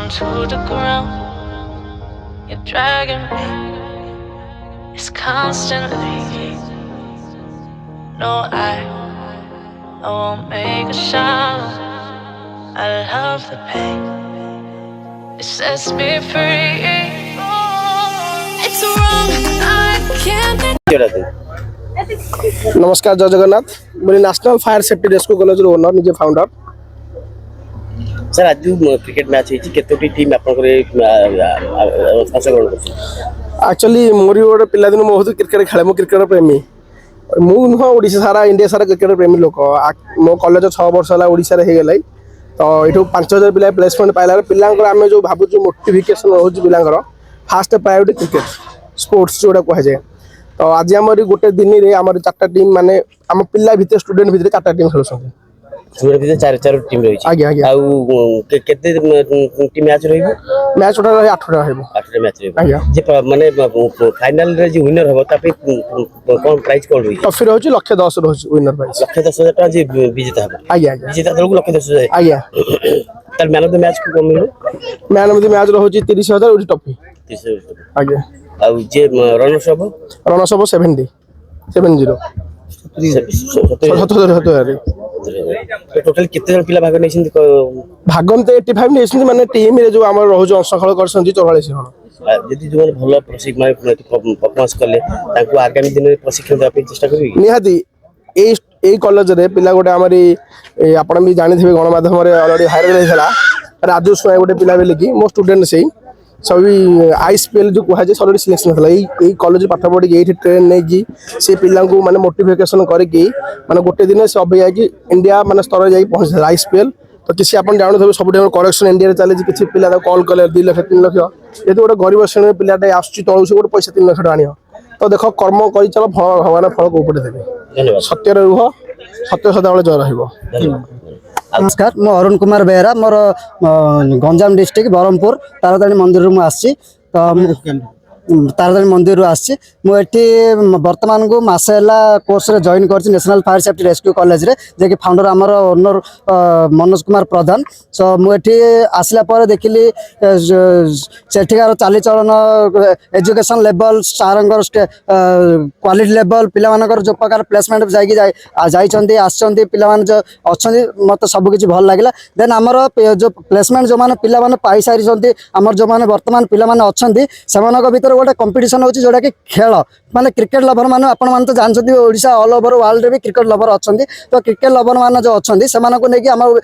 to the ground. You're dragging me. It's constantly. No, I won't make a sound. I love the pain. It sets me free. It's wrong. I can't. नमस्कार जय जगन्नाथ मुझे national fire safety rescue college owner निजे founder sir आज cricket match होती केतोटी team आपनकर अंशग्रहण करछि actually मोरी गोटे पिला दिन बहुत क्रिकेट खेले मो क्रिकेट प्रेमी मु नुह ओडिशा सारा इंडिया सारा क्रिकेट प्रेमी लोक मो कॉलेज 6 वर्ष होला ओडिशा रे हे गेलै तो एठो 5000 पिला प्लेसमेंट पाइला पिलांकर आमे जो भाबु जो मोटिवेशन रहउछि पिलांकर फास्ट प्रायोरिटी क्रिकेट स्पोर्ट्स जोडा कह जाय तो आज आमरी गोटे दिन रे आमर चारटा टीम माने आम पिला भितर स्टूडेंट भितर चारटा टीम खेलछन स्टूडेंट भितर चार चार टीम रही छै आगे आगे आउ केते टीम मैच रही मैच टोटल 8टा रहबो 8टा मैच रही आगे जे माने फाइनल रे जे विनर हो तापे कोन प्राइस कोन रही ट्रॉफी रहउछि 110 रहउछि विनर प्राइस 110,000 टका जे विजेता हो आगे आगे विजेता दल को 110,000 आगे तार मैन ऑफ द मैच को कोन मिलो मैन ऑफ द मैच रहउछि 30,000 उडी ट्रॉफी 30,000 आगे आउ जे रनर्स सब 70 टोटल कितने जन पिला भाग नै छिन भागम तो 85 नै छिन माने टीम रे जो हमर रहउ जो अंशखळ करसन 44 जन यदि जो भलो प्रशिक्षण परफॉर्मेंस करले ताको आगामी दिन में प्रशिक्षण देबा चेष्टा करबी निहाती ए कॉलेज रे पिला गोटे हमरी आपण भी जानि थिबे गणमाध्यम रे ऑलरेडी वायरल हेला राजू सोया गोटे पिला बेले की मो स्टूडेंट सेही सभी आईएसपीएल जो कहा जाए ऑलरेडी सिलेक्शन होता है कॉलेज पाठ पढ़ी ये ट्रेन नहीं से पिला माने मोटिवेशन करके माने गोटे दिन से अभी कि इंडिया माने स्तर जाई पहुंच आईएसपीएल तो किसी आप जानू थे सब करेक्शन इंडिया चली किसी पिला कॉल कले 2 लाख 3 लाख ये गोटे गरीब श्रेणी पिलाटे आसुची तलू से गोटे पैसा 3 लाख आण तो देख कर्म कर चल फल भगवान फल कौपटे देवे सत्य रुह सत्य सदाबले जय रहिबो। नमस्कार मो अरुण कुमार बेहरा मोर गंजाम डिस्ट्रिक्ट बरहमपुर ताराताणी मंदिर मु आसी तो ताराताणी मंदिर आसी मुझे बर्तमान को मस कोर्स रे जॉइन कर national fire safety rescue college रे जे कि फाउंडर आमर ओनर मनोज कुमार प्रधान सो मुझे आसला पर देखिली सेठिकार चाली चलन एजुकेशन लेवल सार क्वालिटी लेवल पिलामानकर जो प्रकार प्लेसमेंट जाइए आसछन्ती पिला जो अच्छा मत सबकि भल लगे देन आमर जो प्लेसमेंट जो मैंने पिला पाई सारी आमर जो मैंने बर्तमान पिला अच्छा भर गोटे कंपटीशन होची जोड़ा कि खेल माने क्रिकेट लवर मान आपण मान तो जानछथि ओडिशा ऑल ओवर वर्ल्ड रे भी क्रिकेट लवर अछंती तो क्रिकेट लवर मान जो अछंती से मानको नेकी हमर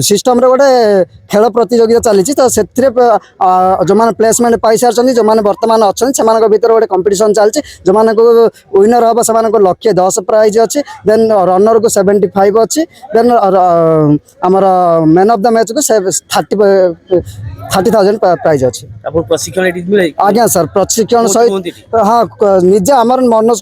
सिस्टम रे गोटे खेल प्रतियोगिता चली तो से जो मैंने प्लेसमेंट पाई सारी जो मैंने बर्तमान अच्छा से भर गोटे कंपटीशन चलती जो मैंने विनर हम से 110 प्राइज अच्छी देन रनर को 75 अच्छी देन आमर मैन ऑफ द मैच को 30,000 प्राइज अच्छी आज्ञा सर प्रशिक्षण सहित हाँ निजे आमर मनोज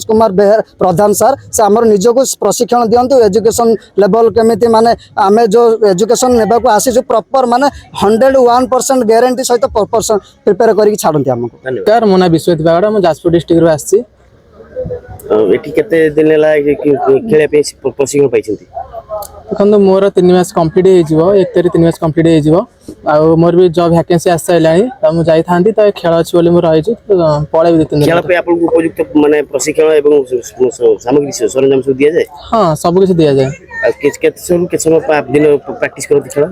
कुमार बेहर प्रधान सर से आमर निज को प्रशिक्षण दिंतु एजुकेशन लेवल केमिति माने आमे जो एजुकेशन नेबा को आसी जो प्रॉपर माने 101% गारंटी सहित प्रिपेयर करके छाड़ती हमको। नमस्कार मो ना विश्वजित बागड़ा मु जाजपुर डिस्ट्रिक्ट रो आसी एठी केते दिन ला खेले पे प्रशिक्षण पाइछंती देखो मोर 3 मास कंप्लीट हो जिवो 1 तारिख 3 मास कंप्लीट हो जिवो आ मोर भी जॉब वैकेंसी आस साइलानी त मु जाई थांती त खेल अछि बोली मु रहि छु पळे भी 2 दिन खेल पे आपन को उपयुक्त माने प्रशिक्षण एवं सामग्री सरंजाम सब दिया जाए हां सब कुछ दिया जाए आ के समय दिन प्रैक्टिस करती खेल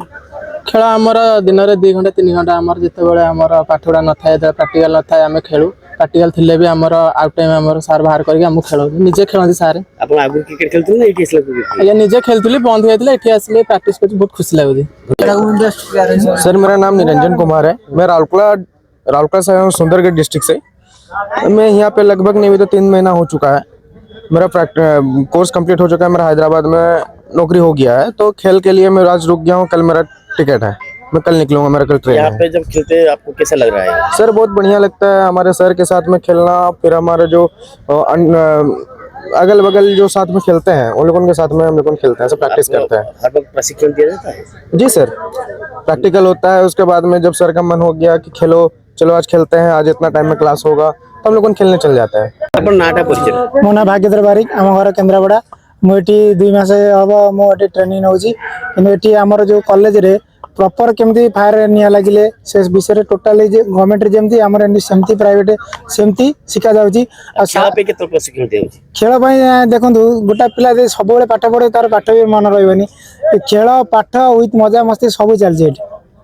खेल आमर दिन रे 2 घंटा 3 घंटा आमर जते बेले आमर पाठोडा न थाए प्रैक्टिकल न थाए आमे खेलु प्रैक्टिकल थिले भी आमर आउट टाइम आमर सार बाहर करके हम खेलु निजे खेलती सार आपन आगु क्रिकेट खेलथु ना एठी असला या निजे खेलथुली बंद होइतले एठी आसले प्रैक्टिस कर बहुत खुशी लागुदी। सर मेरा नाम निरंजन कुमार है मैं राउरकेला से हूँ सुंदरगढ़ डिस्ट्रिक्ट से मैं यहाँ पे लगभग नहीं भी तो 3 महीना हो चुका है मेरा कोर्स कंप्लीट हो चुका है मेरा हैदराबाद में नौकरी हो गया है तो खेल के लिए मैं आज रुक गया हूँ कल मेरा टिकट है मैं कल निकलूंगा मेरा कल ट्रेन यहाँ पे जब खेलते हैं आपको कैसा लग रहा है सर बहुत बढ़िया लगता है हमारे सर के साथ में खेलना फिर हमारे जो अगल बगल जो साथ में खेलते हैं उन लोगों के साथ में हम लोग खेलते हैं सब प्रैक्टिस करते हैं हर वक्त प्रशिक्षण दिया जाता है जी सर प्रैक्टिकल होता है उसके बाद में जब सर का मन हो गया कि खेलो चलो आज खेलते हैं आज इतना टाइम में क्लास होगा तो हम लोग खेलने चल जाते हैं। अपन नाटा परिचय मो ना भाग्यधर बारिक आम घर केन्द्रापड़ा मुझे 2 मास हम मुझे ट्रेनिंग नौची कि आमर जो कॉलेज रे प्रॉपर केमती फायर निया लगिले से विषय टोटाली गवर्नमेंट जमी आम सेमती प्राइवेट सेमती शिखा जाऊँगी खेल पे केते प्रशिक्षण दिया होची खेल देखो गोटा पिला सब पाठ पढ़े तार पाठ भी मन रही खेल पाठ विथ मजा मस्ती सब चलती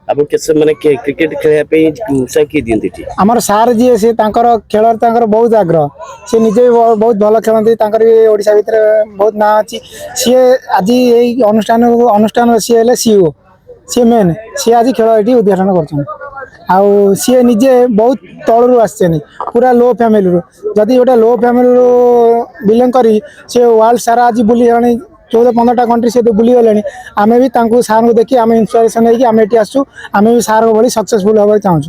आप कैसे माने क्रिकेट खेलया पे उत्साह की दियंती आमर सार जी से खेल बहुत आग्रह सी निजे भी बहुत भल खेलती भी ओडिशा भितर बहुत ना अच्छी सी आज यही अनुष्ठान सी है सीओ सी मेन सी आज खेल ये उद्घाटन कर सी निजे बहुत तलू आसचे पूरा लो फैमिली जदि गोटे लो फैमिली बिलंग करी सी वर्ल्ड सारा आज बुली 14-15टा कंट्री से बुली गले आम भी सार को देखिए आम इन्स्पिरेसन होगी आम ये आसू आम भी सार भाई सक्सेसफुल होगा चाहूँ।